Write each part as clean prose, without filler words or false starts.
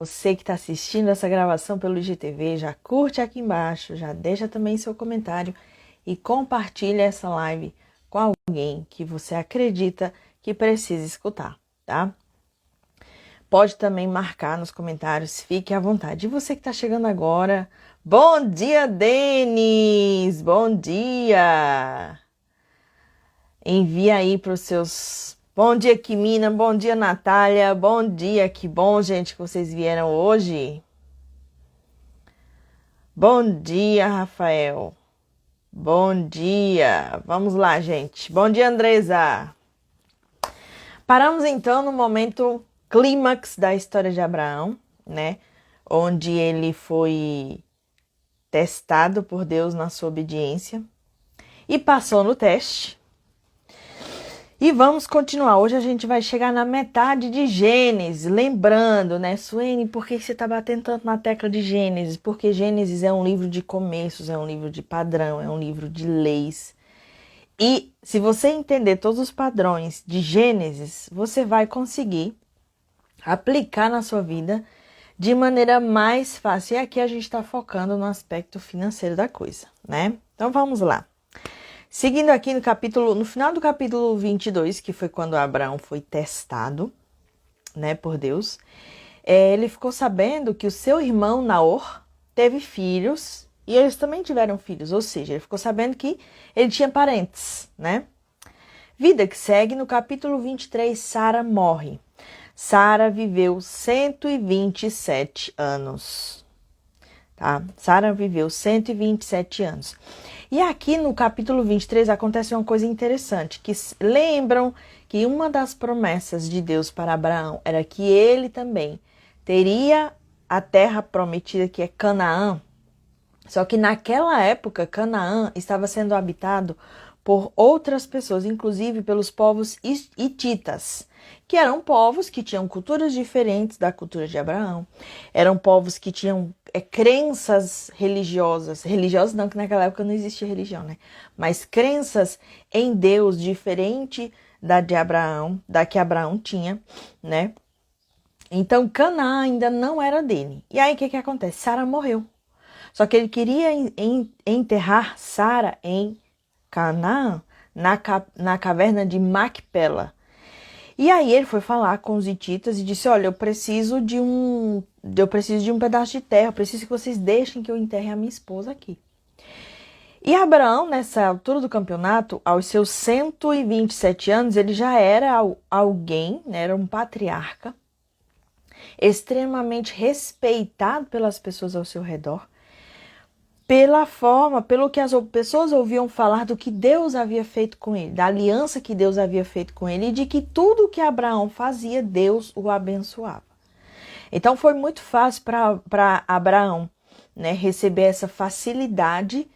Você que está assistindo essa gravação pelo IGTV, já curte aqui embaixo, já deixa também seu comentário e compartilha essa live com alguém que você acredita que precisa escutar, tá? Pode também marcar nos comentários, fique à vontade. E você que está chegando agora, bom dia, Denis! Bom dia! Envia aí para os seus... Bom dia, Kimina. Bom dia, Natália. Bom dia. Que bom, gente, que vocês vieram hoje. Bom dia, Rafael. Bom dia. Vamos lá, gente. Bom dia, Andresa. Paramos, então, no momento clímax da história de Abraão, né? Onde ele foi testado por Deus na sua obediência e passou no teste. E vamos continuar. Hoje a gente vai chegar na metade de Gênesis. Lembrando, né, Suene, por que você está batendo tanto na tecla de Gênesis? Porque Gênesis é um livro de começos, é um livro de padrão, é um livro de leis. E se você entender todos os padrões de Gênesis, você vai conseguir aplicar na sua vida de maneira mais fácil. E aqui a gente está focando no aspecto financeiro da coisa, né? Então vamos lá. Seguindo aqui no final do capítulo 22, que foi quando Abraão foi testado, né, por Deus, ele ficou sabendo que o seu irmão Naor teve filhos e eles também tiveram filhos, ou seja, ele ficou sabendo que ele tinha parentes, né? Vida que segue, no capítulo 23, Sara morre. Sara viveu 127 anos. Tá? Sara viveu 127 anos. E aqui no capítulo 23 acontece uma coisa interessante, que lembram que uma das promessas de Deus para Abraão era que ele também teria a terra prometida, que é Canaã. Só que naquela época, Canaã estava sendo habitado por outras pessoas, inclusive pelos povos hititas, que eram povos que tinham culturas diferentes da cultura de Abraão, eram povos que tinham crenças religiosas não, que naquela época não existia religião, né? Mas crenças em Deus diferente da de Abraão, da que Abraão tinha, né? Então Canaã ainda não era dele. E aí o que acontece? Sara morreu. Só que ele queria enterrar Sara em Canaã, na caverna de Macpela. E aí ele foi falar com os hititas e disse: olha, eu preciso de um pedaço de terra, eu preciso que vocês deixem que eu enterre a minha esposa aqui. E Abraão, nessa altura do campeonato, aos seus 127 anos, ele já era alguém, né, era um patriarca, extremamente respeitado pelas pessoas ao seu redor, pelo que as pessoas ouviam falar do que Deus havia feito com ele, da aliança que Deus havia feito com ele e de que tudo que Abraão fazia, Deus o abençoava. Então foi muito fácil para Abraão, né, receber essa facilidade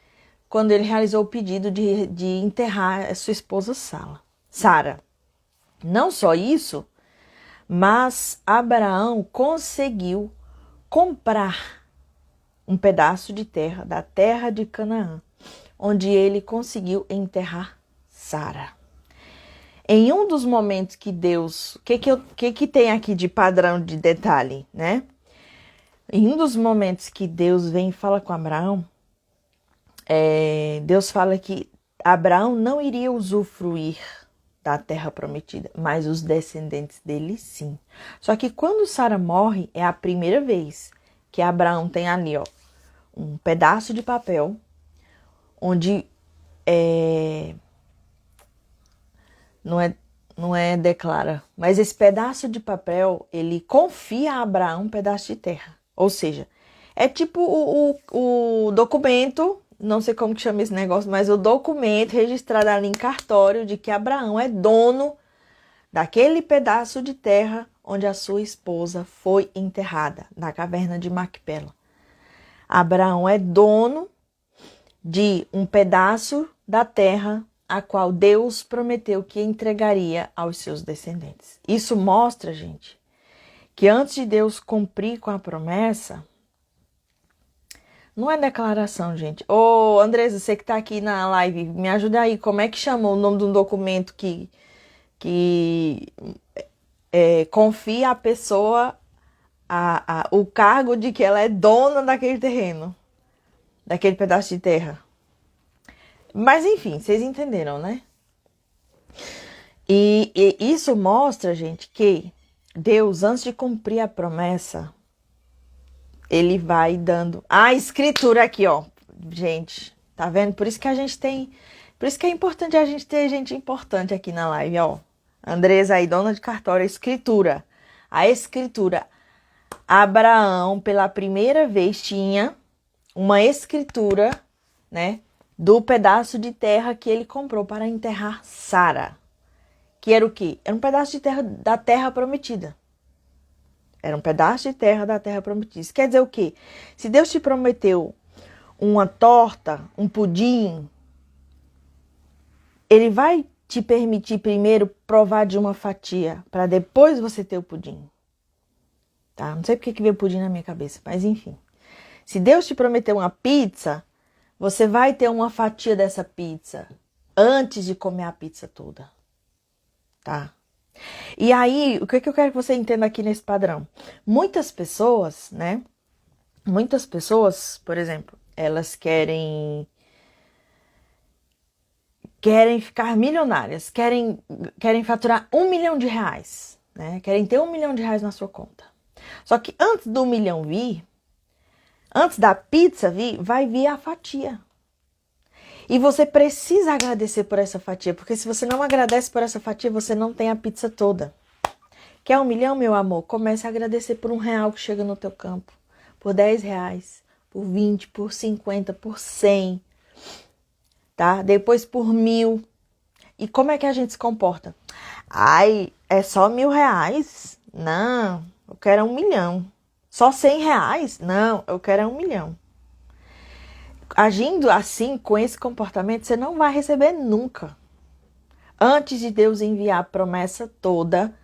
quando ele realizou o pedido de enterrar a sua esposa Sara. Não só isso, mas Abraão conseguiu comprar um pedaço de terra, da terra de Canaã, onde ele conseguiu enterrar Sara. Em um dos momentos que Deus... O que tem aqui de padrão de detalhe, né? Em um dos momentos que Deus vem e fala com Abraão, Deus fala que Abraão não iria usufruir da terra prometida, mas os descendentes dele sim. Só que quando Sara morre, é a primeira vez que Abraão tem ali, ó, um pedaço de papel onde não é declara, mas esse pedaço de papel, ele confia a Abraão um pedaço de terra. Ou seja, é tipo o documento, não sei como que chama esse negócio, mas o documento registrado ali em cartório de que Abraão é dono daquele pedaço de terra onde a sua esposa foi enterrada, na caverna de Macpela. Abraão é dono de um pedaço da terra a qual Deus prometeu que entregaria aos seus descendentes. Isso mostra, gente, que antes de Deus cumprir com a promessa, não é declaração, gente. Ô, Andresa, você que tá aqui na live, me ajuda aí. Como é que chama o nome de um documento que confia a pessoa o cargo de que ela é dona daquele terreno, daquele pedaço de terra. Mas enfim, vocês entenderam, né? E isso mostra, gente, que Deus, antes de cumprir a promessa, ele vai dando a escritura aqui, ó. Gente, tá vendo? Por isso que a gente tem... Por isso que é importante a gente ter gente importante aqui na live, ó. Andresa aí, dona de cartório, escritura. A escritura. Abraão, pela primeira vez, tinha uma escritura, né? Do pedaço de terra que ele comprou para enterrar Sara. Que era o quê? Era um pedaço de terra da terra prometida. Era um pedaço de terra da terra prometida. Isso quer dizer o quê? Se Deus te prometeu uma torta, um pudim, ele vai te permitir primeiro provar de uma fatia, para depois você ter o pudim. Tá? Não sei porque que veio pudim na minha cabeça, mas enfim. Se Deus te prometeu uma pizza, você vai ter uma fatia dessa pizza antes de comer a pizza toda. Tá? E aí, o que eu quero que você entenda aqui nesse padrão? Muitas pessoas, né? Muitas pessoas, por exemplo, elas querem ficar milionárias, querem faturar R$1 milhão, né? Querem ter R$1 milhão na sua conta. Só que antes do 1 milhão vir, antes da pizza vir, vai vir a fatia. E você precisa agradecer por essa fatia, porque se você não agradece por essa fatia, você não tem a pizza toda. Quer 1 milhão, meu amor? Comece a agradecer por R$1 que chega no teu campo, por R$10, por 20, por 50, por 100, tá? Depois por 1.000. E como é que a gente se comporta? Ai, é só R$1.000? Não, eu quero 1 milhão. Só R$100? Não, eu quero 1 milhão. Agindo assim, com esse comportamento, você não vai receber nunca. Antes de Deus enviar a promessa toda,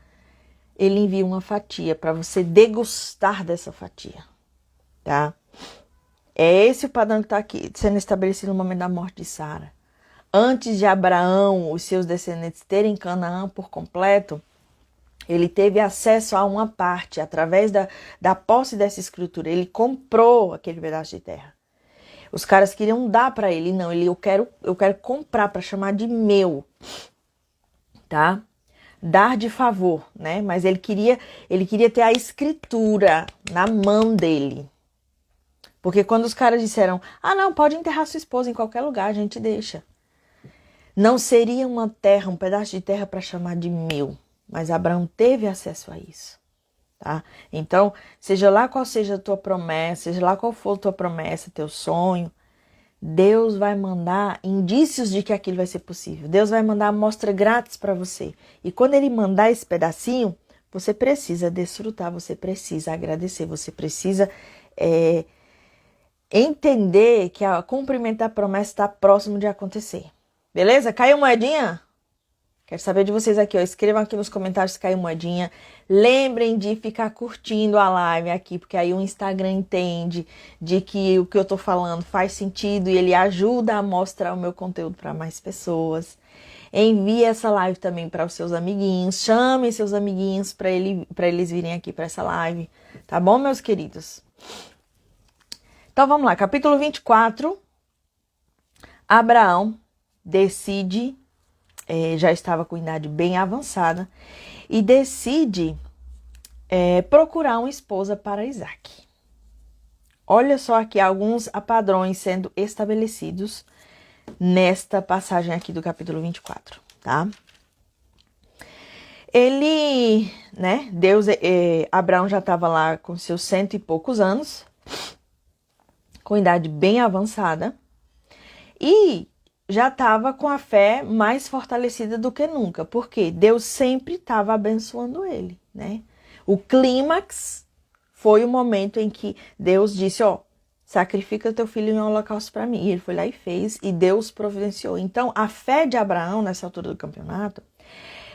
ele envia uma fatia para você degustar dessa fatia, tá? É esse o padrão que está aqui sendo estabelecido no momento da morte de Sara. Antes de Abraão, os seus descendentes terem Canaã por completo, ele teve acesso a uma parte, através da posse dessa escritura. Ele comprou aquele pedaço de terra. Os caras queriam dar para ele, não, eu quero comprar para chamar de meu, tá? Dar de favor, né? Mas ele queria ter a escritura na mão dele. Porque quando os caras disseram, não, pode enterrar sua esposa em qualquer lugar, a gente deixa. Não seria uma terra, um pedaço de terra para chamar de meu, mas Abraão teve acesso a isso. Tá? Então, seja lá qual seja a tua promessa, seja lá qual for a tua promessa, teu sonho, Deus vai mandar indícios de que aquilo vai ser possível. Deus vai mandar amostra grátis para você. E quando ele mandar esse pedacinho, você precisa desfrutar, você precisa agradecer, você precisa entender que o cumprimento da promessa está próximo de acontecer. Beleza? Caiu moedinha? Quero saber de vocês aqui, ó. Escrevam aqui nos comentários se caiu moedinha. Lembrem de ficar curtindo a live aqui, porque aí o Instagram entende de que o que eu tô falando faz sentido e ele ajuda a mostrar o meu conteúdo para mais pessoas. Envie essa live também para os seus amiguinhos. Chamem seus amiguinhos para eles virem aqui para essa live. Tá bom, meus queridos? Então vamos lá, capítulo 24. Abraão decide... já estava com idade bem avançada, e decide procurar uma esposa para Isaac. Olha só aqui alguns padrões sendo estabelecidos nesta passagem aqui do capítulo 24, tá? Ele, né, Abraão já estava lá com seus 100 e poucos anos, com idade bem avançada, e já estava com a fé mais fortalecida do que nunca, porque Deus sempre estava abençoando ele, né? O clímax foi o momento em que Deus disse, sacrifica teu filho em um holocausto para mim. E ele foi lá e fez, e Deus providenciou. Então, a fé de Abraão, nessa altura do campeonato,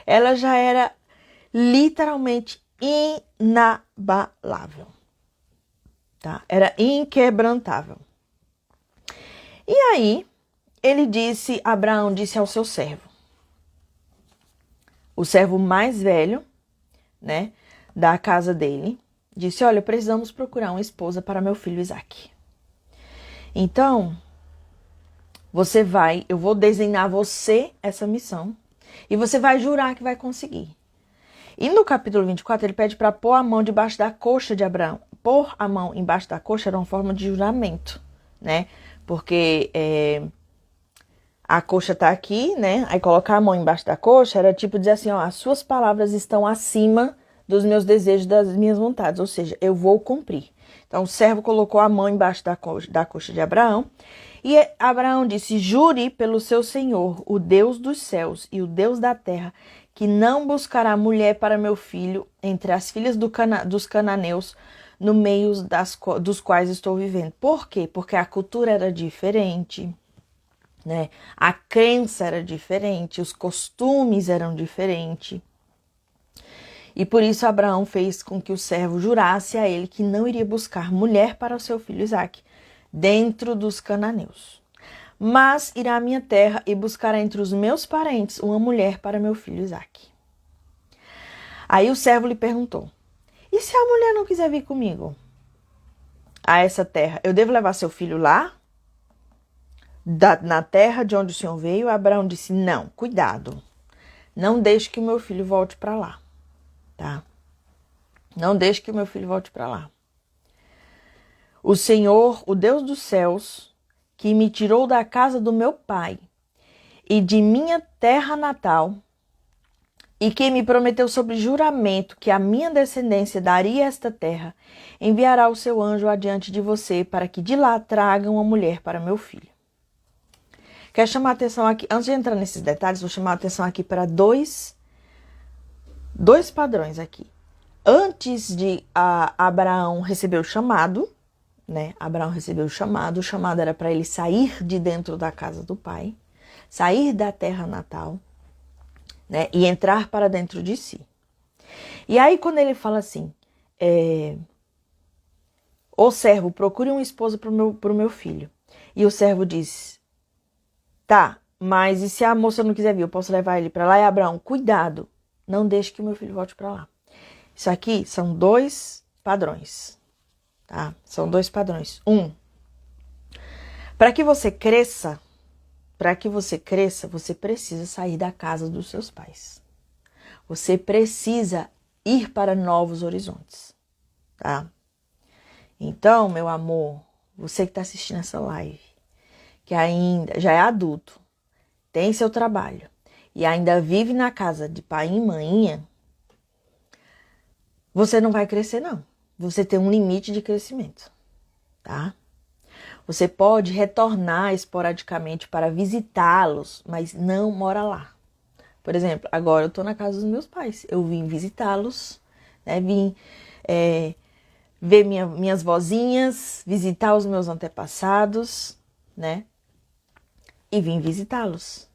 ela já era literalmente inabalável, tá? Era inquebrantável. E aí... Abraão disse ao seu servo, o servo mais velho, né, da casa dele, disse: olha, precisamos procurar uma esposa para meu filho Isaque. Então, eu vou designar você essa missão e você vai jurar que vai conseguir. E no capítulo 24, ele pede para pôr a mão debaixo da coxa de Abraão. Pôr a mão embaixo da coxa era uma forma de juramento, né? Porque a coxa tá aqui, né? Aí colocar a mão embaixo da coxa era tipo dizer assim, ó, as suas palavras estão acima dos meus desejos, das minhas vontades, ou seja, eu vou cumprir. Então o servo colocou a mão embaixo da coxa de Abraão e Abraão disse: jure pelo seu Senhor, o Deus dos céus e o Deus da terra, que não buscará mulher para meu filho entre as filhas dos cananeus, no meio dos quais estou vivendo. Por quê? Porque a cultura era diferente, né? A crença era diferente, os costumes eram diferentes. E por isso Abraão fez com que o servo jurasse a ele que não iria buscar mulher para o seu filho Isaque dentro dos cananeus, mas irá à minha terra e buscará entre os meus parentes uma mulher para meu filho Isaque. Aí o servo lhe perguntou: e se a mulher não quiser vir comigo a essa terra, eu devo levar seu filho lá? Na terra de onde o senhor veio? Abraão disse: não, cuidado, não deixe que o meu filho volte para lá, tá? Não deixe que o meu filho volte para lá. O Senhor, o Deus dos céus, que me tirou da casa do meu pai e de minha terra natal, e que me prometeu sob juramento que a minha descendência daria esta terra, enviará o seu anjo adiante de você para que de lá traga uma mulher para meu filho. Quero chamar a atenção aqui, antes de entrar nesses detalhes, vou chamar a atenção aqui para dois padrões aqui. Antes de Abraão receber o chamado, né? Abraão recebeu o chamado era para ele sair de dentro da casa do pai, sair da terra natal, né? E entrar para dentro de si. E aí quando ele fala assim, ô servo, procure uma esposa para o meu filho. E o servo diz: tá, mas e se a moça não quiser vir, eu posso levar ele para lá? E Abraão: cuidado, não deixe que o meu filho volte para lá. Isso aqui são dois padrões, tá? São dois padrões. Para que você cresça, você precisa sair da casa dos seus pais. Você precisa ir para novos horizontes, tá? Então, meu amor, você que está assistindo essa live, que ainda já é adulto, tem seu trabalho e ainda vive na casa de pai e mãinha, você não vai crescer, não. Você tem um limite de crescimento, tá? Você pode retornar esporadicamente para visitá-los, mas não mora lá. Por exemplo, agora eu estou na casa dos meus pais. Eu vim visitá-los, né? Vim ver minhas vozinhas, visitar os meus antepassados, né? E vim visitá-los.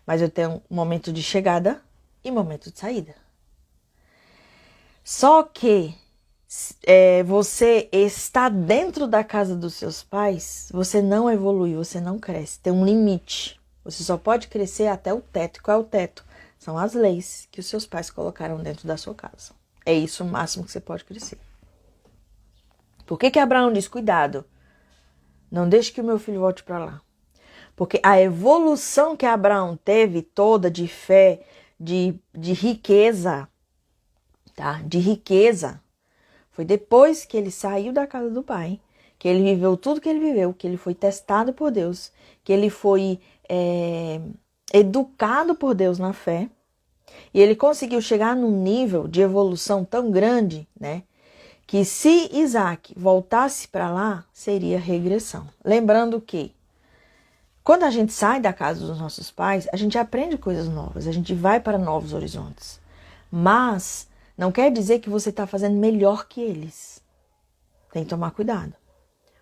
Mas eu tenho um momento de chegada e momento de saída. Só que você está dentro da casa dos seus pais, você não evolui, você não cresce, tem um limite. Você só pode crescer até o teto. Qual é o teto? São as leis que os seus pais colocaram dentro da sua casa. É isso o máximo que você pode crescer. Por que Abraão diz: cuidado, não deixe que o meu filho volte para lá? Porque a evolução que Abraão teve toda de fé, de riqueza, tá? De riqueza, foi depois que ele saiu da casa do pai, que ele viveu tudo que ele viveu, que ele foi testado por Deus, que ele foi educado por Deus na fé, e ele conseguiu chegar num nível de evolução tão grande, né? Que se Isaac voltasse para lá, seria regressão. Lembrando que quando a gente sai da casa dos nossos pais, a gente aprende coisas novas, a gente vai para novos horizontes. Mas não quer dizer que você está fazendo melhor que eles. Tem que tomar cuidado.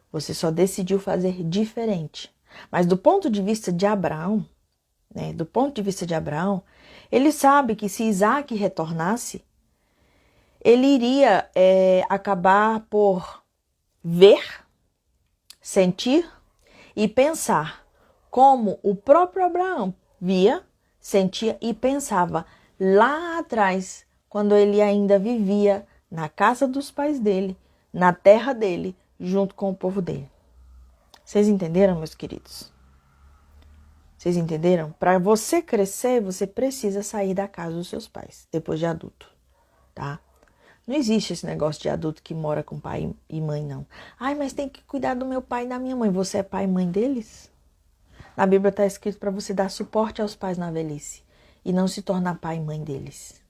Você só decidiu fazer diferente. Mas do ponto de vista de Abraão, né, ele sabe que se Isaac retornasse, ele iria acabar por ver, sentir e pensar como o próprio Abraão via, sentia e pensava lá atrás, quando ele ainda vivia na casa dos pais dele, na terra dele, junto com o povo dele. Vocês entenderam, meus queridos? Vocês entenderam? Para você crescer, você precisa sair da casa dos seus pais, depois de adulto, tá? Não existe esse negócio de adulto que mora com pai e mãe, não. Ai, mas tem que cuidar do meu pai e da minha mãe. Você é pai e mãe deles? Na Bíblia está escrito para você dar suporte aos pais na velhice e não se tornar pai e mãe deles.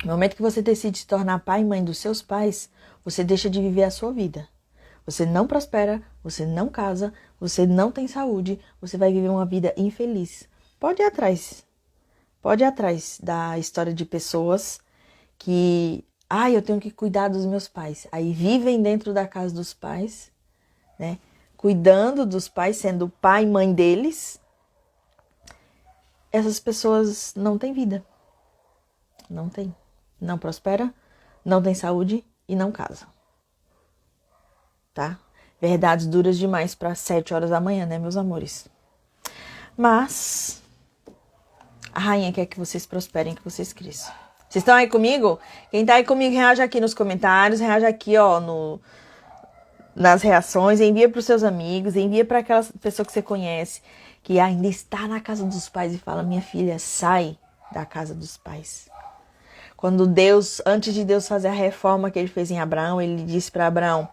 No momento que você decide se tornar pai e mãe dos seus pais, você deixa de viver a sua vida. Você não prospera, você não casa, você não tem saúde, você vai viver uma vida infeliz. Pode ir atrás. Pode ir atrás da história de pessoas que, eu tenho que cuidar dos meus pais. Aí vivem dentro da casa dos pais, né? Cuidando dos pais, sendo pai e mãe deles. Essas pessoas não têm vida. Não tem. Não prospera, não tem saúde e não casa. Tá? Verdades duras demais para 7 horas da manhã, né, meus amores? Mas a rainha quer que vocês prosperem, que vocês cresçam. Vocês estão aí comigo? Quem tá aí comigo, reage aqui nos comentários, reage aqui, ó, nas reações, envia para os seus amigos, envia para aquela pessoa que você conhece, que ainda está na casa dos pais e fala, minha filha, sai da casa dos pais. Quando Deus, antes de Deus fazer a reforma que ele fez em Abraão, ele disse para Abraão,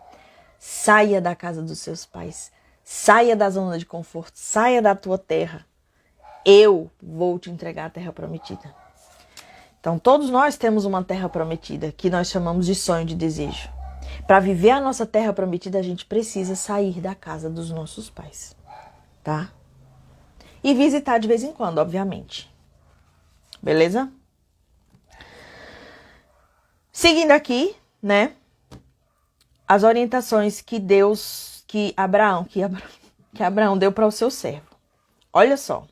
saia da casa dos seus pais, saia da zona de conforto, saia da tua terra. Eu vou te entregar a terra prometida. Então, todos nós temos uma terra prometida, que nós chamamos de sonho, de desejo. Para viver a nossa terra prometida, a gente precisa sair da casa dos nossos pais, tá? E visitar de vez em quando, obviamente. Beleza? Seguindo aqui, né? As orientações que Abraão deu para o seu servo. Olha só.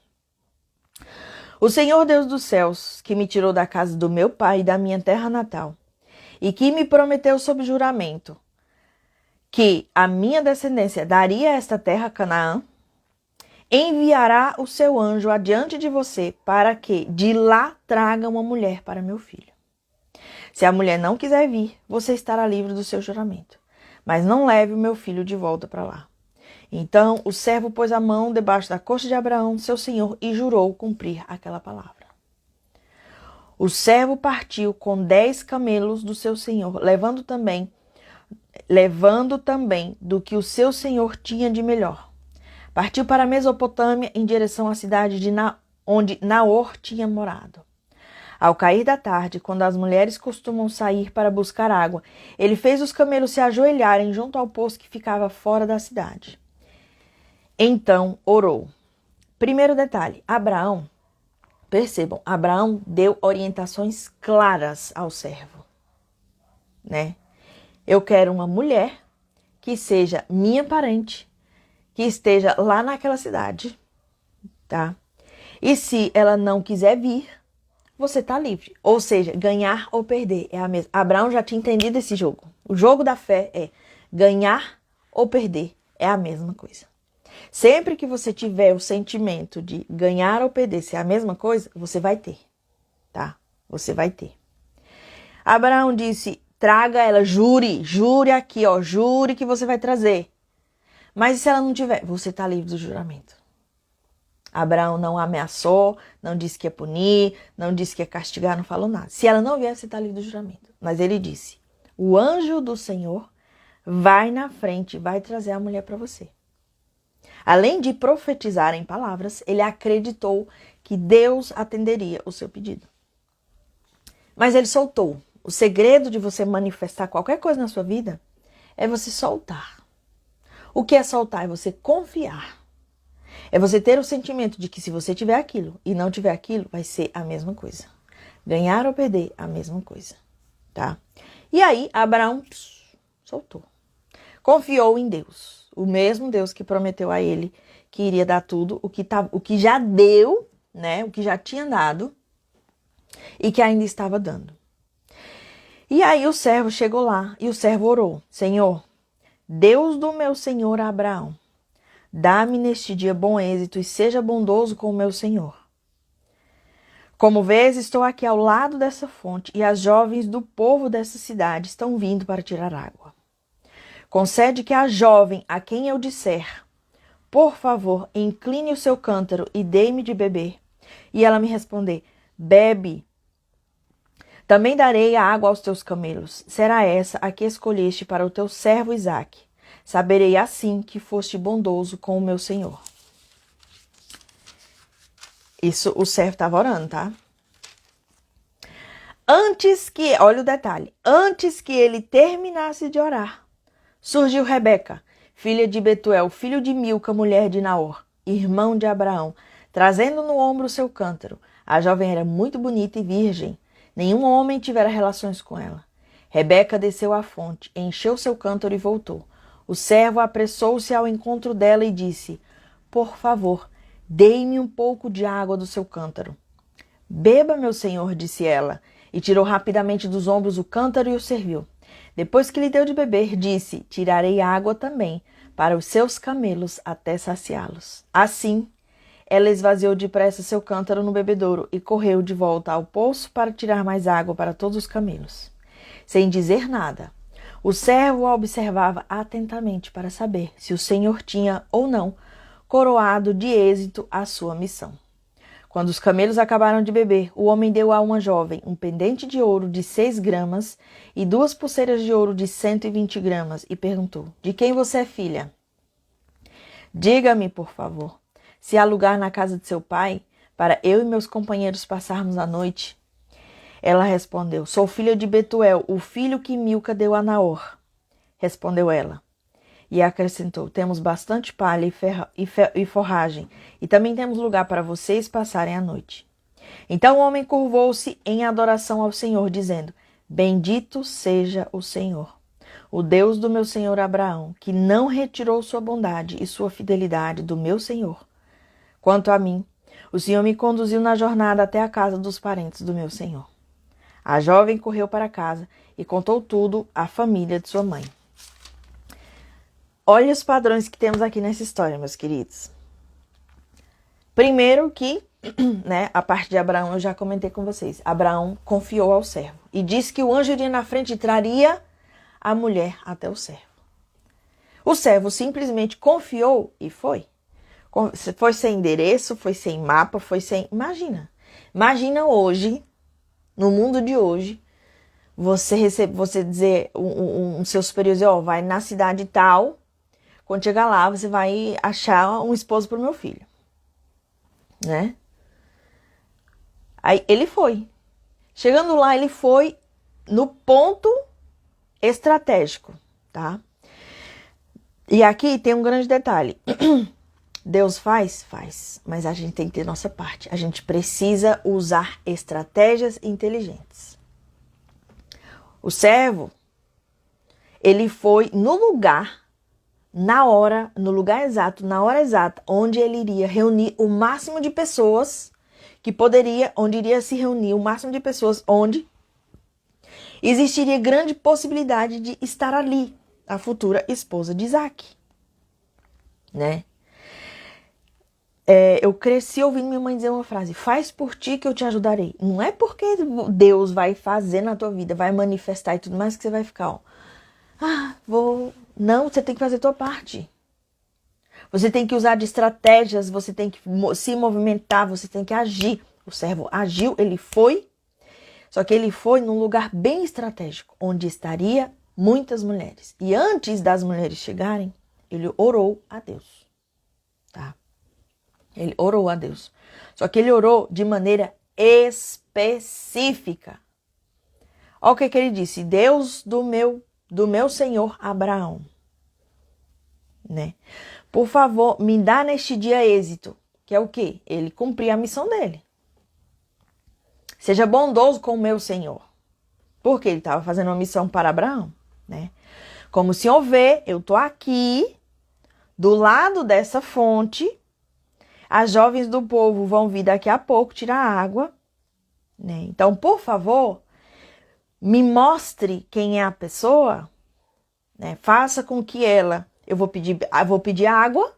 O Senhor Deus dos céus, que me tirou da casa do meu pai e da minha terra natal, e que me prometeu sob juramento que a minha descendência daria esta terra a Canaã, enviará o seu anjo adiante de você para que de lá traga uma mulher para meu filho. Se a mulher não quiser vir, você estará livre do seu juramento, mas não leve o meu filho de volta para lá. Então o servo pôs a mão debaixo da coxa de Abraão, seu senhor, e jurou cumprir aquela palavra. O servo partiu com 10 camelos do seu senhor, levando também do que o seu senhor tinha de melhor. Partiu para a Mesopotâmia em direção à cidade onde Naor tinha morado. Ao cair da tarde, quando as mulheres costumam sair para buscar água, ele fez os camelos se ajoelharem junto ao poço que ficava fora da cidade. Então orou. Primeiro detalhe, percebam, Abraão deu orientações claras ao servo, né? Eu quero uma mulher que seja minha parente, que esteja lá naquela cidade, tá? E se ela não quiser vir, você tá livre. Ou seja, ganhar ou perder é a mesma. Abraão já tinha entendido esse jogo. O jogo da fé é ganhar ou perder é a mesma coisa. Sempre que você tiver o sentimento de ganhar ou perder ser a mesma coisa, você vai ter, tá? Você vai ter. Abraão disse, traga ela, jure aqui, ó, jure que você vai trazer. Mas e se ela não tiver? Você tá livre do juramento. Abraão não ameaçou, não disse que ia punir, não disse que ia castigar, não falou nada. Se ela não vier, você está livre do juramento. Mas ele disse, o anjo do Senhor vai na frente, vai trazer a mulher para você. Além de profetizar em palavras, ele acreditou que Deus atenderia o seu pedido. Mas ele soltou. O segredo de você manifestar qualquer coisa na sua vida é você soltar. O que é soltar? É você confiar. É você ter o sentimento de que se você tiver aquilo e não tiver aquilo, vai ser a mesma coisa. Ganhar ou perder, a mesma coisa, tá? E aí, Abraão soltou. Confiou em Deus. O mesmo Deus que prometeu a ele que iria dar tudo, o que já deu, né? O que já tinha dado e que ainda estava dando. E aí o servo chegou lá e o servo orou. Senhor, Deus do meu senhor Abraão, dá-me neste dia bom êxito e seja bondoso com o meu senhor. Como vês, estou aqui ao lado dessa fonte e as jovens do povo dessa cidade estão vindo para tirar água. Concede que a jovem a quem eu disser, por favor, incline o seu cântaro e dê-me de beber, e ela me responder, bebe. Também darei a água aos teus camelos. Será essa a que escolheste para o teu servo Isaque. Saberei assim que foste bondoso com o meu senhor. Isso o servo estava orando, tá? Olha o detalhe, antes que ele terminasse de orar, surgiu Rebeca, filha de Betuel, filho de Milca, mulher de Naor, irmão de Abraão, trazendo no ombro o seu cântaro. A jovem era muito bonita e virgem. Nenhum homem tivera relações com ela. Rebeca desceu à fonte, encheu seu cântaro e voltou. O servo apressou-se ao encontro dela e disse, por favor, dê-me um pouco de água do seu cântaro. Beba, meu senhor, disse ela, e tirou rapidamente dos ombros o cântaro e o serviu. Depois que lhe deu de beber, disse, tirarei água também para os seus camelos até saciá-los. Assim, ela esvaziou depressa seu cântaro no bebedouro e correu de volta ao poço para tirar mais água para todos os camelos. Sem dizer nada, o servo a observava atentamente para saber se o senhor tinha ou não coroado de êxito a sua missão. Quando os camelos acabaram de beber, o homem deu a uma jovem um pendente de ouro de 6 gramas e 2 pulseiras de ouro de 120 gramas e perguntou, de quem você é filha? Diga-me, por favor, se há lugar na casa de seu pai para eu e meus companheiros passarmos a noite? Ela respondeu, sou filha de Betuel, o filho que Milca deu a Naor. Respondeu ela. E acrescentou, temos bastante palha e forragem, e também temos lugar para vocês passarem a noite. Então o homem curvou-se em adoração ao Senhor, dizendo, bendito seja o Senhor, o Deus do meu senhor Abraão, que não retirou sua bondade e sua fidelidade do meu senhor. Quanto a mim, o Senhor me conduziu na jornada até a casa dos parentes do meu senhor. A jovem correu para casa e contou tudo à família de sua mãe. Olha os padrões que temos aqui nessa história, meus queridos. Primeiro que, a parte de Abraão eu já comentei com vocês. Abraão confiou ao servo e disse que o anjo iria na frente e traria a mulher até o servo. O servo simplesmente confiou e foi. Foi sem endereço, foi sem mapa, foi sem... Imagina hoje, no mundo de hoje, você dizer um seu superior dizer, vai na cidade tal, quando chegar lá você vai achar um esposo para o meu filho, né? Aí ele foi. Chegando lá, ele foi no ponto estratégico, tá? E aqui tem um grande detalhe. Deus faz, mas a gente tem que ter nossa parte. A gente precisa usar estratégias inteligentes. O servo, ele foi no lugar, no lugar exato, na hora exata, onde ele iria reunir o máximo de pessoas onde iria se reunir o máximo de pessoas, onde existiria grande possibilidade de estar ali a futura esposa de Isaac, né? Eu cresci ouvindo minha mãe dizer uma frase, faz por ti que eu te ajudarei. Não é porque Deus vai fazer na tua vida, vai manifestar e tudo mais que você vai ficar, Não, você tem que fazer a tua parte. Você tem que usar de estratégias, você tem que se movimentar, você tem que agir. O servo agiu, ele foi, só que ele foi num lugar bem estratégico, onde estaria muitas mulheres. E antes das mulheres chegarem, ele orou a Deus, tá? Ele orou a Deus. Só que ele orou de maneira específica. Olha o que ele disse. Deus do meu senhor Abraão. Né? Por favor, me dá neste dia êxito. Que é o quê? Ele cumprir a missão dele. Seja bondoso com o meu senhor. Porque ele estava fazendo uma missão para Abraão. Né? Como o senhor vê, eu estou aqui, do lado dessa fonte. As jovens do povo vão vir daqui a pouco tirar água, né? Então, por favor, me mostre quem é a pessoa, né? Faça com que eu vou pedir água,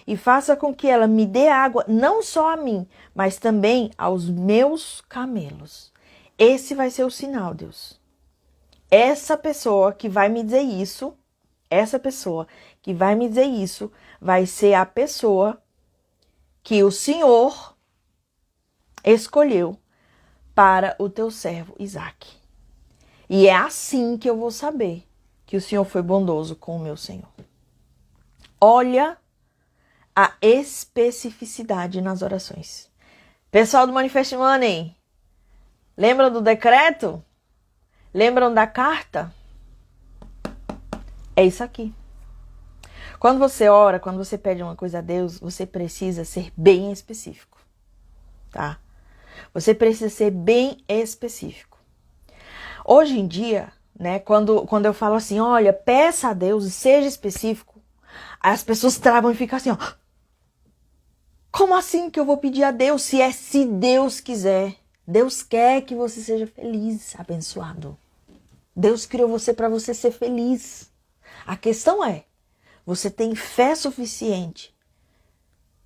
e faça com que ela me dê água, não só a mim, mas também aos meus camelos. Esse vai ser o sinal, Deus. Essa pessoa que vai me dizer isso, vai ser a pessoa que o Senhor escolheu para o teu servo Isaque. E é assim que eu vou saber que o Senhor foi bondoso com o meu Senhor. Olha a especificidade nas orações. Pessoal do Manifest Money, lembram do decreto? Lembram da carta? É isso aqui. Quando você ora, quando você pede uma coisa a Deus, você precisa ser bem específico, tá? Você precisa ser bem específico. Hoje em dia, né, quando eu falo assim, olha, peça a Deus e seja específico, as pessoas travam e ficam assim, ó. Como assim que eu vou pedir a Deus se Deus quiser? Deus quer que você seja feliz, abençoado. Deus criou você para você ser feliz. A questão é, você tem fé suficiente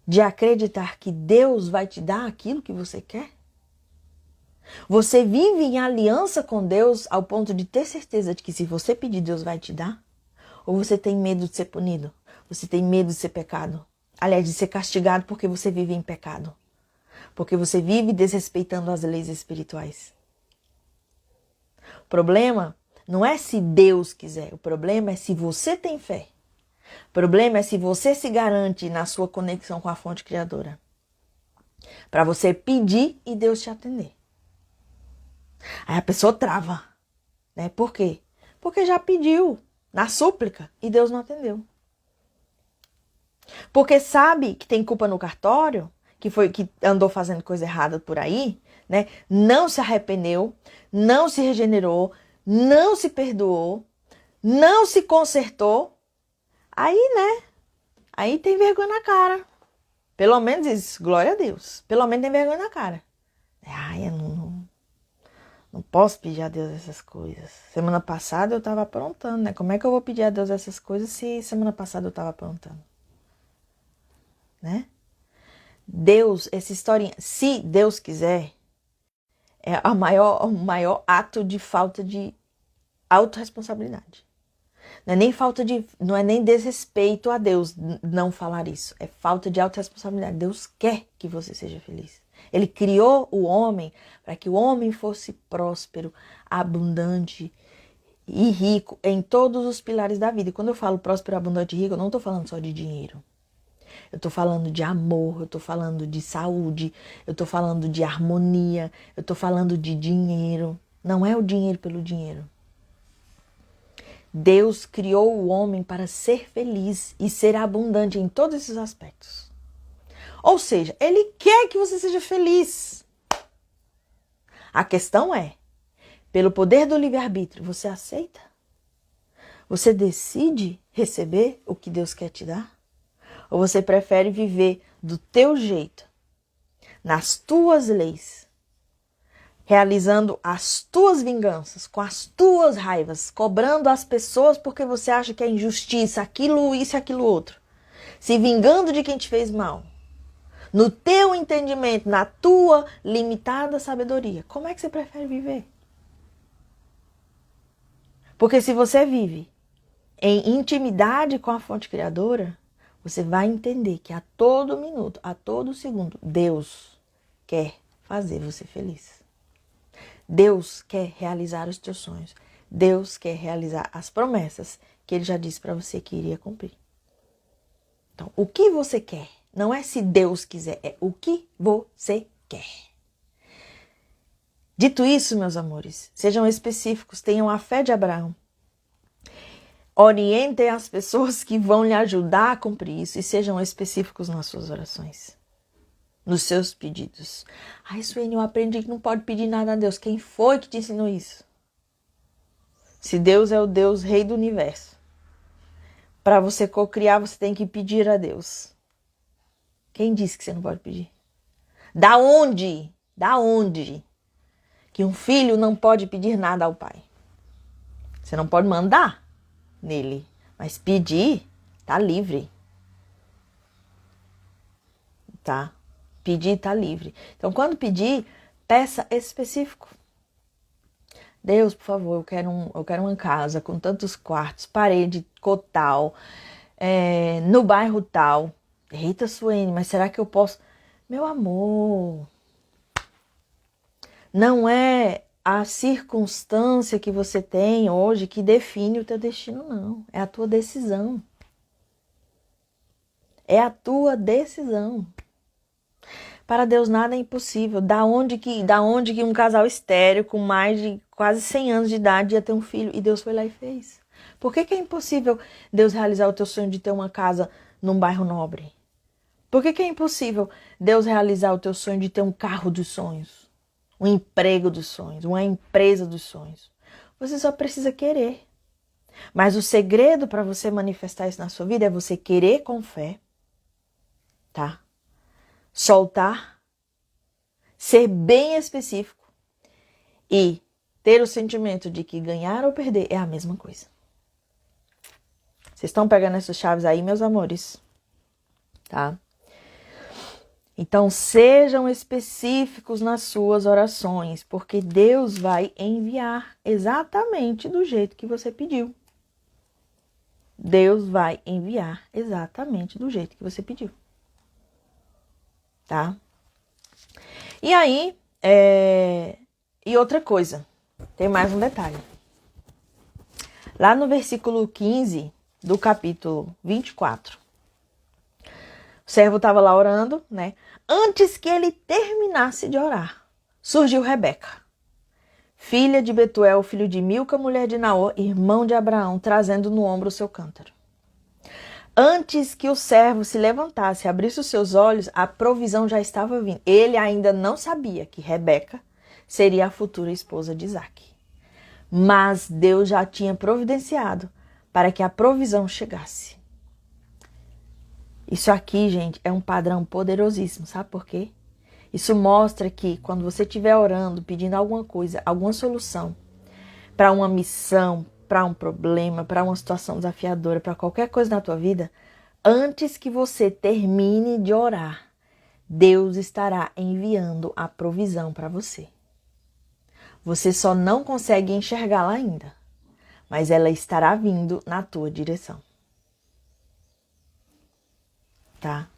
de acreditar que Deus vai te dar aquilo que você quer? Você vive em aliança com Deus ao ponto de ter certeza de que se você pedir, Deus vai te dar? Ou você tem medo de ser punido? Você tem medo de ser pecado? Aliás, de ser castigado porque você vive em pecado. Porque você vive desrespeitando as leis espirituais. O problema não é se Deus quiser. O problema é se você tem fé. O problema é se você se garante na sua conexão com a fonte criadora. Para você pedir e Deus te atender. Aí a pessoa trava. Né? Por quê? Porque já pediu na súplica e Deus não atendeu. Porque sabe que tem culpa no cartório, que andou fazendo coisa errada por aí, né? Não se arrependeu, não se regenerou, não se perdoou, não se consertou. Aí, né? Aí tem vergonha na cara. Pelo menos isso, glória a Deus. Pelo menos tem vergonha na cara. Ai, eu não posso pedir a Deus essas coisas. Semana passada eu estava aprontando, né? Como é que eu vou pedir a Deus essas coisas se semana passada eu estava aprontando? Né? Deus, essa historinha, se Deus quiser, é o maior ato de falta de autorresponsabilidade. Não é nem desrespeito a Deus não falar isso. É falta de autorresponsabilidade. Deus quer que você seja feliz. Ele criou o homem para que o homem fosse próspero, abundante e rico em todos os pilares da vida. E quando eu falo próspero, abundante e rico, eu não estou falando só de dinheiro. Eu estou falando de amor, eu estou falando de saúde, eu estou falando de harmonia, eu estou falando de dinheiro. Não é o dinheiro pelo dinheiro. Deus criou o homem para ser feliz e ser abundante em todos esses aspectos. Ou seja, Ele quer que você seja feliz. A questão é, pelo poder do livre-arbítrio, você aceita? Você decide receber o que Deus quer te dar? Ou você prefere viver do teu jeito, nas tuas leis, realizando as tuas vinganças, com as tuas raivas, cobrando as pessoas porque você acha que é injustiça, aquilo, isso e aquilo outro, se vingando de quem te fez mal, no teu entendimento, na tua limitada sabedoria, como é que você prefere viver? Porque se você vive em intimidade com a fonte criadora, você vai entender que a todo minuto, a todo segundo, Deus quer fazer você feliz. Deus quer realizar os teus sonhos. Deus quer realizar as promessas que Ele já disse para você que iria cumprir. Então, o que você quer? Não é se Deus quiser, é o que você quer. Dito isso, meus amores, sejam específicos, tenham a fé de Abraão. Orientem as pessoas que vão lhe ajudar a cumprir isso e sejam específicos nas suas orações, nos seus pedidos. Ai, Suene, eu aprendi que não pode pedir nada a Deus. Quem foi que te ensinou isso? Se Deus é o Deus Rei do Universo, para você cocriar, você tem que pedir a Deus. Quem disse que você não pode pedir? Da onde? Da onde? Que um filho não pode pedir nada ao pai. Você não pode mandar nele, mas pedir, tá livre. tá? Pedir tá livre. Então, quando pedir, peça específico. Deus, por favor, eu quero uma casa com tantos quartos, parede tal, no bairro tal. Rita Suene, mas será que eu posso? Meu amor, não é a circunstância que você tem hoje que define o teu destino, não. É a tua decisão. É a tua decisão. Para Deus nada é impossível. Da onde que um casal estéril com mais de quase 100 anos de idade ia ter um filho e Deus foi lá e fez? Por que é impossível Deus realizar o teu sonho de ter uma casa num bairro nobre? Por que é impossível Deus realizar o teu sonho de ter um carro dos sonhos? Um emprego dos sonhos, uma empresa dos sonhos? Você só precisa querer. Mas o segredo para você manifestar isso na sua vida é você querer com fé, tá? Soltar, ser bem específico e ter o sentimento de que ganhar ou perder é a mesma coisa. Vocês estão pegando essas chaves aí, meus amores? Tá? Então, sejam específicos nas suas orações, porque Deus vai enviar exatamente do jeito que você pediu. Deus vai enviar exatamente do jeito que você pediu. Tá? E aí, e outra coisa, tem mais um detalhe. Lá no versículo 15 do capítulo 24, o servo estava lá orando, né? Antes que ele terminasse de orar, surgiu Rebeca, filha de Betuel, filho de Milca, mulher de Naor, irmão de Abraão, trazendo no ombro o seu cântaro. Antes que o servo se levantasse e abrisse os seus olhos, a provisão já estava vindo. Ele ainda não sabia que Rebeca seria a futura esposa de Isaac. Mas Deus já tinha providenciado para que a provisão chegasse. Isso aqui, gente, é um padrão poderosíssimo. Sabe por quê? Isso mostra que quando você estiver orando, pedindo alguma coisa, alguma solução para uma missão, para um problema, para uma situação desafiadora, para qualquer coisa na tua vida, antes que você termine de orar, Deus estará enviando a provisão para você. Você só não consegue enxergá-la ainda, mas ela estará vindo na tua direção. Tá?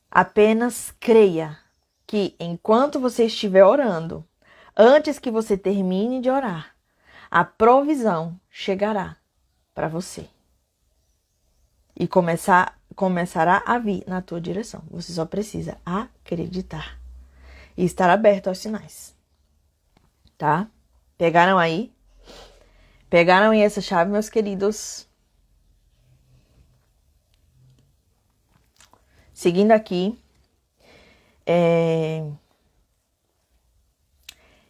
Apenas creia que enquanto você estiver orando, antes que você termine de orar, a provisão chegará para você. E começará a vir na tua direção. Você só precisa acreditar e estar aberto aos sinais. Tá? Pegaram aí? Pegaram aí essa chave, meus queridos? Seguindo aqui.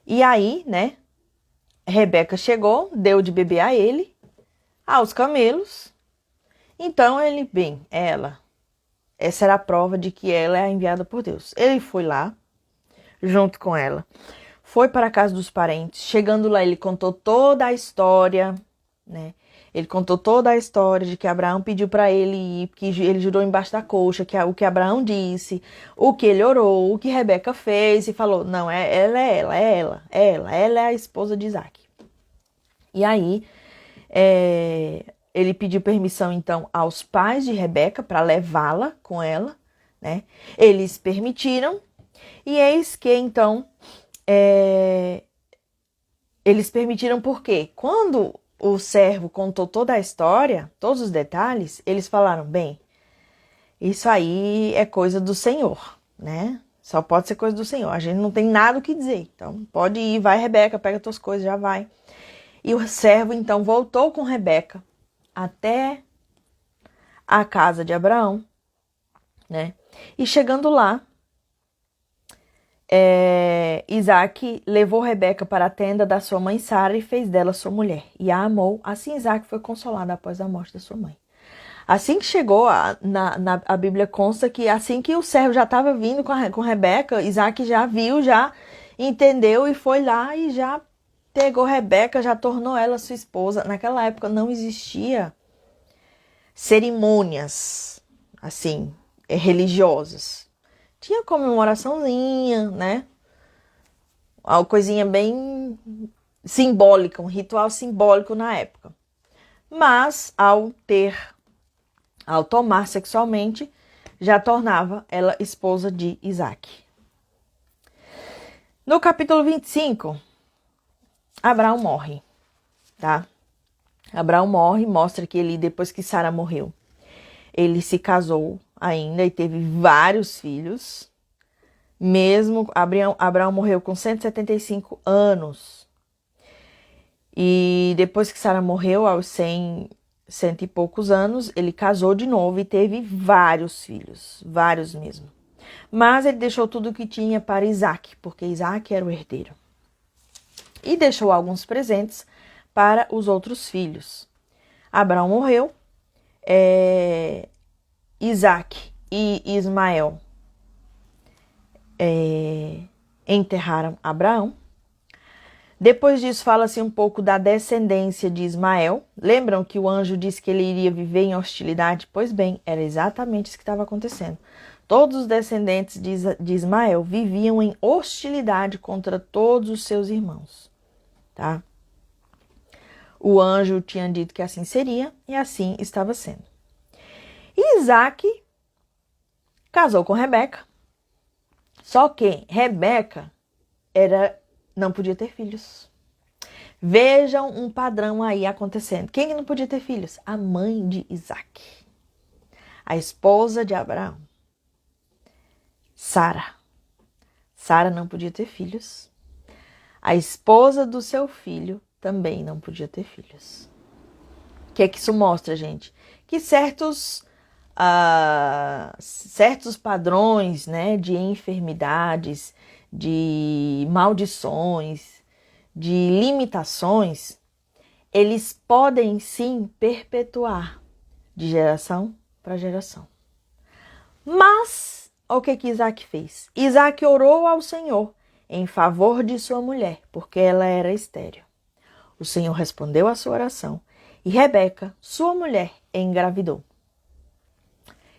E aí, né? Rebeca chegou, deu de beber a ele, aos camelos. Então ele, essa era a prova de que ela é a enviada por Deus. Ele foi lá, junto com ela, foi para a casa dos parentes. Chegando lá, ele contou toda a história, né? Ele contou toda a história de que Abraão pediu para ele ir, que ele jurou embaixo da coxa, o que Abraão disse, o que ele orou, o que Rebeca fez e falou, não, ela é a esposa de Isaac. E aí, ele pediu permissão, então, aos pais de Rebeca para levá-la com ela, né? Eles permitiram, e eis que, então, eles permitiram porque quando o servo contou toda a história, todos os detalhes, eles falaram, bem, isso aí é coisa do Senhor, né? Só pode ser coisa do Senhor, a gente não tem nada o que dizer. Então, pode ir, vai Rebeca, pega tuas coisas, já vai. E o servo, então, voltou com Rebeca até a casa de Abraão, né? E chegando lá, Isaac levou Rebeca para a tenda da sua mãe Sara e fez dela sua mulher. E a amou. Assim Isaac foi consolado após a morte da sua mãe. Assim que chegou, a Bíblia consta que assim que o servo já estava vindo com Rebeca, Isaac já viu, já entendeu e foi lá e já pegou Rebeca, já tornou ela sua esposa. Naquela época não existia cerimônias, assim, religiosas. Tinha comemoraçãozinha, né? Uma coisinha bem simbólica, um ritual simbólico na época. Mas ao tomar sexualmente, já tornava ela esposa de Isaac. No capítulo 25, Abraão morre, tá? Abraão morre, mostra que ele, depois que Sara morreu, ele se casou ainda e teve vários filhos. Mesmo Abraão morreu com 175 anos. E depois que Sara morreu, aos 100 e poucos anos, ele casou de novo e teve vários filhos, vários mesmo. Mas ele deixou tudo o que tinha para Isaac, porque Isaac era o herdeiro. E deixou alguns presentes para os outros filhos. Abraão morreu, Isaac e Ismael enterraram Abraão. Depois disso, fala-se um pouco da descendência de Ismael. Lembram que o anjo disse que ele iria viver em hostilidade? Pois bem, era exatamente isso que estava acontecendo. Todos os descendentes de Ismael viviam em hostilidade contra todos os seus irmãos, tá? O anjo tinha dito que assim seria e assim estava sendo. Isaac casou com Rebeca. Só que Rebeca não podia ter filhos. Vejam um padrão aí acontecendo. Quem não podia ter filhos? A mãe de Isaac, a esposa de Abraão, Sara. Sara não podia ter filhos. A esposa do seu filho também não podia ter filhos. O que é que isso mostra, gente? Que certos padrões, né, de enfermidades, de maldições, de limitações, eles podem sim perpetuar de geração para geração. Mas o que Isaac fez? Isaac orou ao Senhor em favor de sua mulher, porque ela era estéril. O Senhor respondeu à sua oração e Rebeca, sua mulher, engravidou.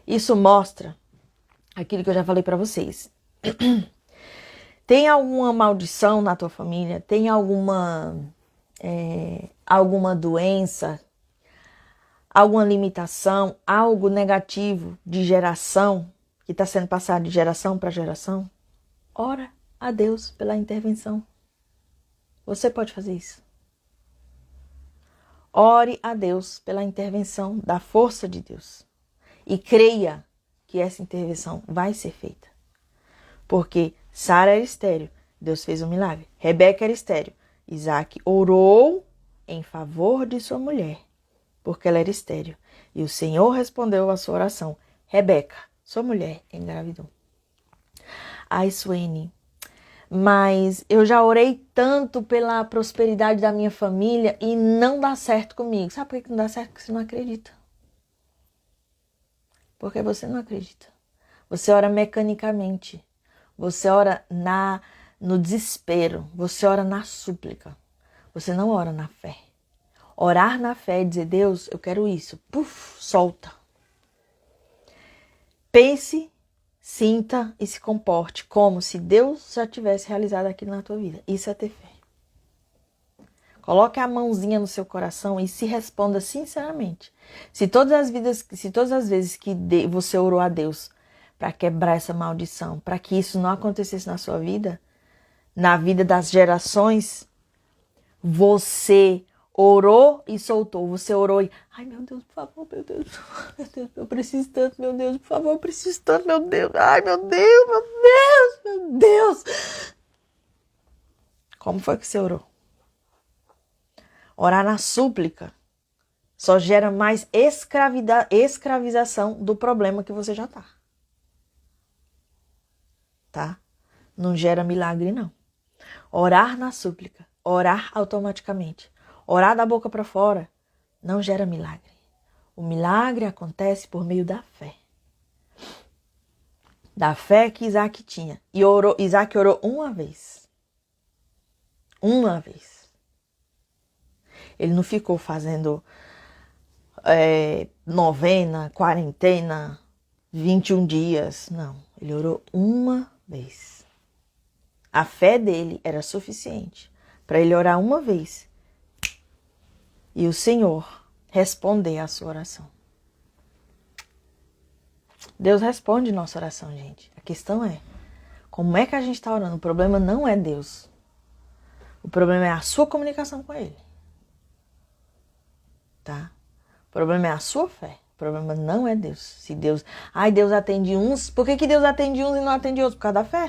Isso mostra aquilo que eu já falei para vocês. Tem alguma maldição na tua família? Tem alguma doença? Alguma limitação? Algo negativo de geração que está sendo passado de geração para geração? Ora a Deus pela intervenção. Você pode fazer isso. Ore a Deus pela intervenção da força de Deus. E creia que essa intervenção vai ser feita. Porque Sara era estéril, Deus fez um milagre. Rebeca era estéril, Isaac orou em favor de sua mulher, porque ela era estéril. E o Senhor respondeu à sua oração. Rebeca, sua mulher, engravidou. Ai, Suene, mas eu já orei tanto pela prosperidade da minha família e não dá certo comigo. Sabe por que não dá certo? Porque você não acredita. Porque você não acredita. Você ora mecanicamente. Você ora no desespero. Você ora na súplica. Você não ora na fé. Orar na fé é dizer, Deus, eu quero isso. Puf, solta. Pense, sinta e se comporte como se Deus já tivesse realizado aquilo na tua vida. Isso é ter fé. Coloque a mãozinha no seu coração e se responda sinceramente. Se todas as vezes que você orou a Deus para quebrar essa maldição, para que isso não acontecesse na sua vida, na vida das gerações, você orou e soltou. Você orou e, ai meu Deus, por favor, meu Deus, eu preciso tanto, meu Deus, por favor, eu preciso tanto, meu Deus, ai meu Deus, meu Deus, meu Deus. Como foi que você orou? Orar na súplica só gera mais escravização do problema que você já tá. Tá? Não gera milagre, não. Orar na súplica, orar automaticamente, orar da boca para fora, não gera milagre. O milagre acontece por meio da fé. Da fé que Isaac tinha. E Isaac orou uma vez. Uma vez. Ele não ficou fazendo novena, quarentena, 21 dias. Não, ele orou uma vez. A fé dele era suficiente para ele orar uma vez e o Senhor responder à sua oração. Deus responde nossa oração, gente. A questão é, como é que a gente está orando? O problema não é Deus. O problema é a sua comunicação com Ele. Tá? O problema é a sua fé. O problema não é Deus. Se Deus... Ai, Deus atende uns. Por que Deus atende uns e não atende outros? Por causa da fé.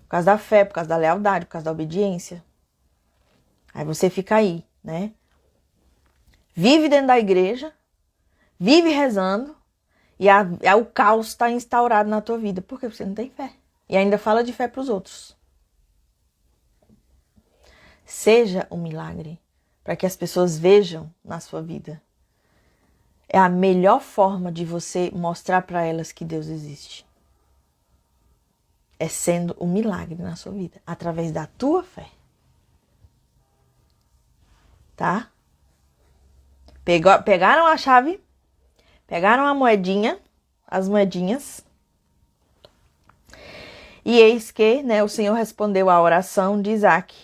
Por causa da fé, por causa da lealdade, por causa da obediência. Aí você fica aí, né? Vive dentro da igreja, vive rezando, e o caos está instaurado na tua vida. Por quê? Porque você não tem fé. E ainda fala de fé para os outros. Seja um milagre, para que as pessoas vejam na sua vida. É a melhor forma de você mostrar para elas que Deus existe. É sendo um milagre na sua vida, através da tua fé. Tá? Pegaram a chave, pegaram a moedinha, as moedinhas, e eis que, né, o Senhor respondeu à oração de Isaac,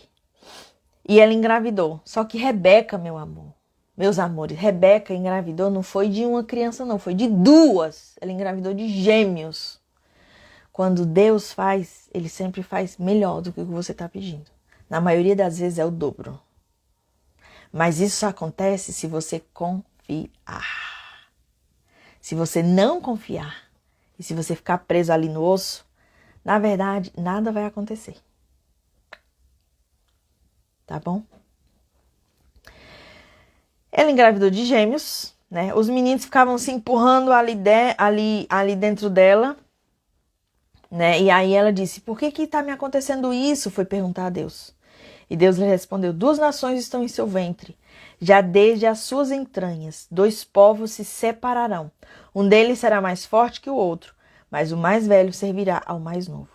e ela engravidou. Só que Rebeca, meu amor, meus amores, Rebeca engravidou não foi de uma criança não, foi de duas. Ela engravidou de gêmeos. Quando Deus faz, Ele sempre faz melhor do que o que você está pedindo. Na maioria das vezes é o dobro. Mas isso só acontece se você confiar. Se você não confiar e se você ficar preso ali no osso, na verdade, nada vai acontecer. Tá bom? Ela engravidou de gêmeos, né? Os meninos ficavam se empurrando ali dentro dela, né? E aí ela disse, por que está me acontecendo isso? Foi perguntar a Deus. E Deus lhe respondeu, 2 nações estão em seu ventre, já desde as suas entranhas, 2 povos se separarão. Um deles será mais forte que o outro, mas o mais velho servirá ao mais novo.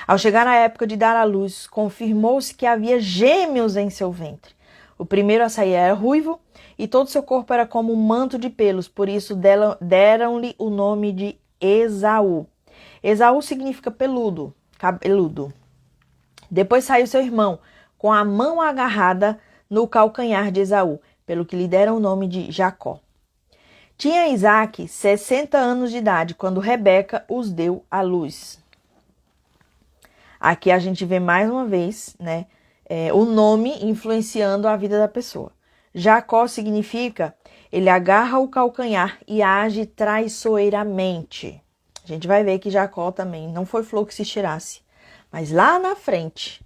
Ao chegar a época de dar à luz, confirmou-se que havia gêmeos em seu ventre. O primeiro a sair era ruivo, e todo seu corpo era como um manto de pelos, por isso deram-lhe o nome de Esaú. Esaú significa peludo, cabeludo. Depois saiu seu irmão, com a mão agarrada no calcanhar de Esaú, pelo que lhe deram o nome de Jacó. Tinha Isaque 60 anos de idade, quando Rebeca os deu à luz. Aqui a gente vê mais uma vez, né, o nome influenciando a vida da pessoa. Jacó significa, ele agarra o calcanhar e age traiçoeiramente. A gente vai ver que Jacó também não foi flor que se cheirasse. Mas lá na frente,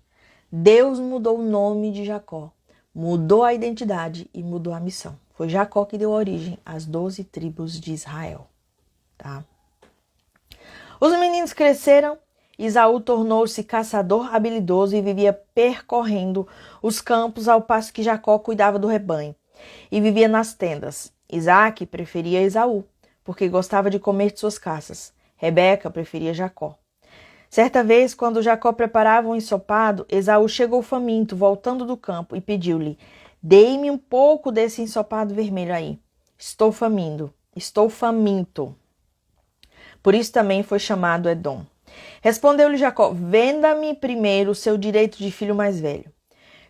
Deus mudou o nome de Jacó, mudou a identidade e mudou a missão. Foi Jacó que deu origem às 12 tribos de Israel. Tá? Os meninos cresceram, Esaú tornou-se caçador habilidoso e vivia percorrendo os campos ao passo que Jacó cuidava do rebanho e vivia nas tendas. Isaque preferia Esaú, porque gostava de comer de suas caças. Rebeca preferia Jacó. Certa vez, quando Jacó preparava um ensopado, Esaú chegou faminto, voltando do campo, e pediu-lhe, dê-me um pouco desse ensopado vermelho aí. Estou faminto. Por isso também foi chamado Edom. Respondeu-lhe Jacó, venda-me primeiro o seu direito de filho mais velho.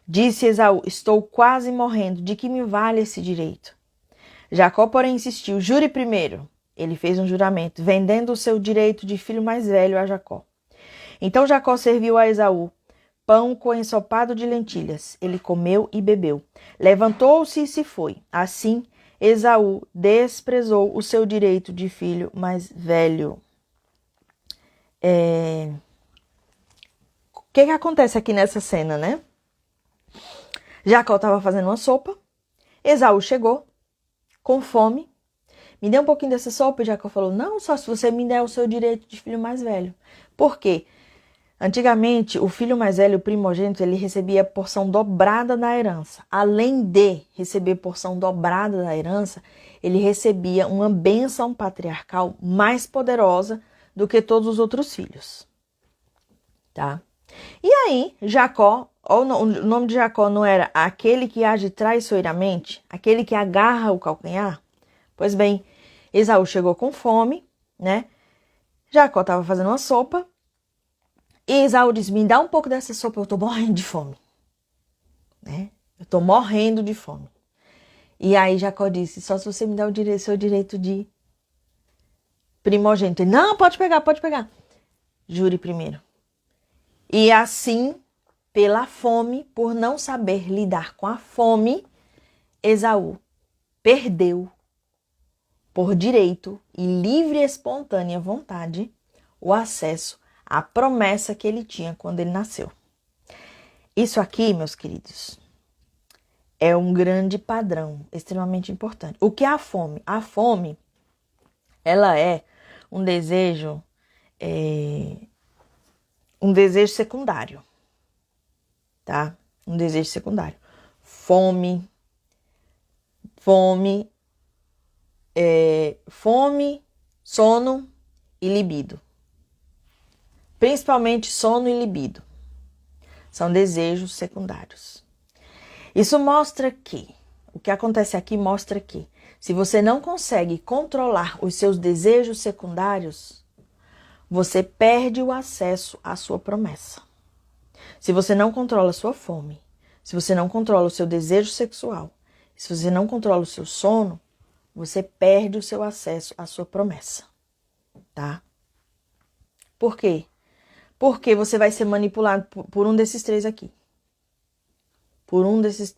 Disse Esaú, estou quase morrendo, de que me vale esse direito? Jacó, porém, insistiu, jure primeiro. Ele fez um juramento, vendendo o seu direito de filho mais velho a Jacó. Então Jacó serviu a Esaú pão com ensopado de lentilhas. Ele comeu e bebeu. Levantou-se e se foi. Assim, Esaú desprezou o seu direito de filho mais velho. O que acontece aqui nessa cena, né? Jacó estava fazendo uma sopa. Esaú chegou com fome. Me dê um pouquinho dessa sopa. E Jacó falou, não, só se você me der o seu direito de filho mais velho. Por quê? Antigamente, o filho mais velho, o primogênito, ele recebia porção dobrada da herança. Além de receber porção dobrada da herança, ele recebia uma bênção patriarcal mais poderosa do que todos os outros filhos. Tá? E aí, Jacó, o nome de Jacó não era aquele que age traiçoeiramente, aquele que agarra o calcanhar? Pois bem, Esaú chegou com fome, né? Jacó estava fazendo uma sopa. E Esaú disse, me dá um pouco dessa sopa, eu tô morrendo de fome. Né? Eu tô morrendo de fome. E aí Jacó disse, só se você me dá o seu direito de primogênito. Ele, não, pode pegar, pode pegar. Jure primeiro. E assim, pela fome, por não saber lidar com a fome, Esaú perdeu, por direito e livre e espontânea vontade, o acesso à promessa que ele tinha quando ele nasceu. Isso aqui, meus queridos, é um grande padrão, extremamente importante. O que é a fome? A fome, ela é um desejo secundário, tá? Um desejo secundário. Fome, sono e libido. Principalmente sono e libido. São desejos secundários. Isso mostra que, o que acontece aqui mostra que, se você não consegue controlar os seus desejos secundários, você perde o acesso à sua promessa. Se você não controla a sua fome, se você não controla o seu desejo sexual, se você não controla o seu sono, você perde o seu acesso à sua promessa, tá? Por quê? Porque você vai ser manipulado por um desses três aqui. Por um desses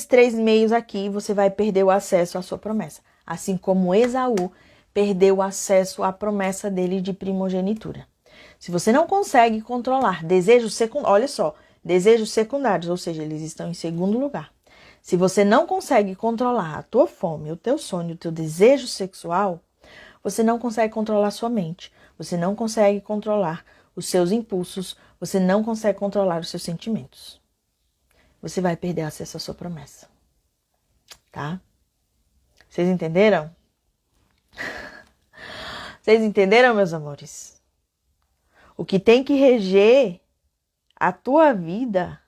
três meios aqui, você vai perder o acesso à sua promessa. Assim como Esaú perdeu o acesso à promessa dele de primogenitura. Se você não consegue controlar desejos secundários, olha só, desejos secundários, ou seja, eles estão em segundo lugar. Se você não consegue controlar a tua fome, o teu sonho, o teu desejo sexual, você não consegue controlar a sua mente, você não consegue controlar os seus impulsos, você não consegue controlar os seus sentimentos. Você vai perder acesso à sua promessa, tá? Vocês entenderam? Vocês entenderam, meus amores? O que tem que reger a tua vida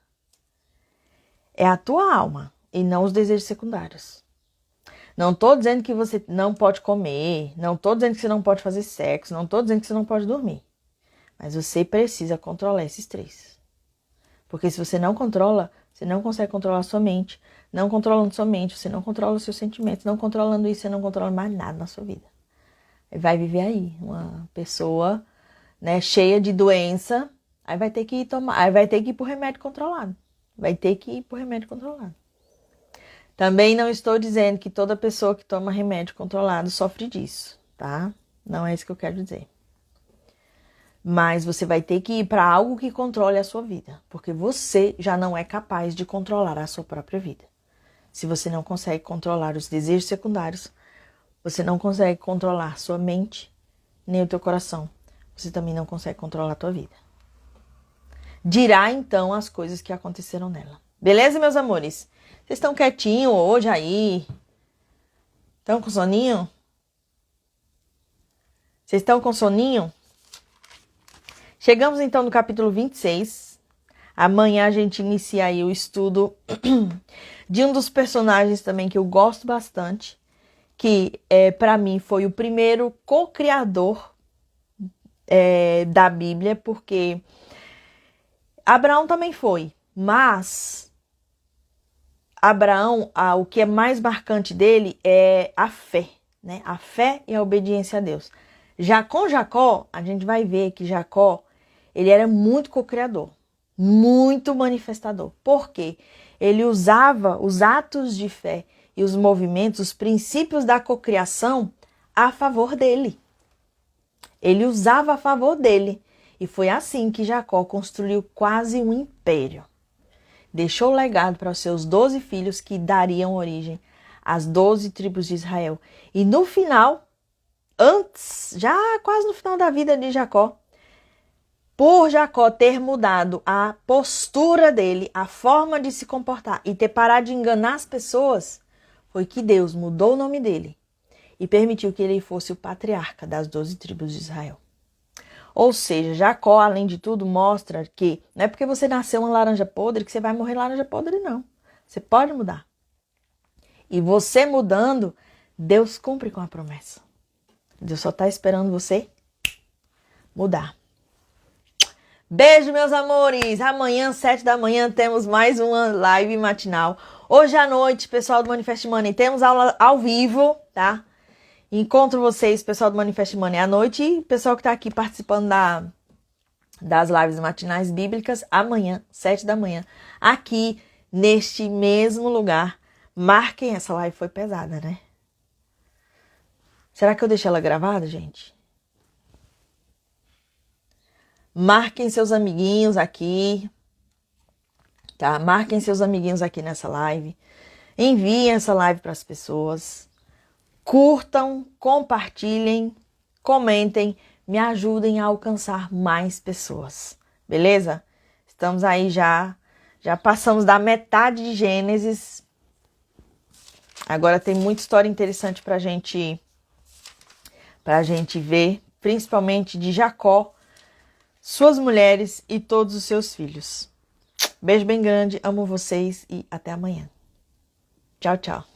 é a tua alma e não os desejos secundários. Não tô dizendo que você não pode comer, não tô dizendo que você não pode fazer sexo, não tô dizendo que você não pode dormir. Mas você precisa controlar esses três. Porque se você não controla, você não consegue controlar a sua mente. Não controlando sua mente, você não controla os seus sentimentos. Não controlando isso, você não controla mais nada na sua vida. Vai viver aí uma pessoa, né, cheia de doença, aí vai ter que tomar, aí vai ter que ir pro remédio controlado. Vai ter que ir pro remédio controlado. Também não estou dizendo que toda pessoa que toma remédio controlado sofre disso, tá? Não é isso que eu quero dizer. Mas você vai ter que ir para algo que controle a sua vida, porque você já não é capaz de controlar a sua própria vida. Se você não consegue controlar os desejos secundários, você não consegue controlar sua mente, nem o teu coração. Você também não consegue controlar a tua vida. Dirá então as coisas que aconteceram nela. Beleza, meus amores? Vocês estão quietinhos hoje aí? Estão com soninho? Vocês estão com soninho? Chegamos então no capítulo 26. Amanhã a gente inicia aí o estudo de um dos personagens também que eu gosto bastante, que para mim foi o primeiro co-criador da Bíblia, porque Abraão também foi, mas Abraão, o que é mais marcante dele é a fé, né? A fé e a obediência a Deus. Já com Jacó, a gente vai ver que Jacó, ele era muito co-criador, muito manifestador. Por quê? Ele usava os atos de fé e os movimentos, os princípios da cocriação a favor dele. Ele usava a favor dele. E foi assim que Jacó construiu quase um império. Deixou legado para os seus 12 filhos que dariam origem às 12 tribos de Israel. E no final, já quase no final da vida de Jacó, por Jacó ter mudado a postura dele, a forma de se comportar e ter parado de enganar as pessoas, foi que Deus mudou o nome dele e permitiu que ele fosse o patriarca das 12 tribos de Israel. Ou seja, Jacó, além de tudo, mostra que não é porque você nasceu uma laranja podre que você vai morrer laranja podre, não. Você pode mudar. E você mudando, Deus cumpre com a promessa. Deus só está esperando você mudar. Beijo, meus amores. Amanhã, 7 da manhã, temos mais uma live matinal. Hoje à noite, pessoal do Manifest Money, temos aula ao vivo, tá? Encontro vocês, pessoal do Manifest Money, à noite. E pessoal que está aqui participando das lives matinais bíblicas, amanhã, 7 da manhã, aqui neste mesmo lugar. Marquem, essa live foi pesada, né? Será que eu deixei ela gravada, gente? Marquem seus amiguinhos aqui, tá? Marquem seus amiguinhos aqui nessa live. Enviem essa live para as pessoas. Curtam, compartilhem, comentem, me ajudem a alcançar mais pessoas. Beleza? Estamos aí já passamos da metade de Gênesis. Agora tem muita história interessante pra gente ver, principalmente de Jacó, suas mulheres e todos os seus filhos. Beijo bem grande, amo vocês e até amanhã. Tchau, tchau.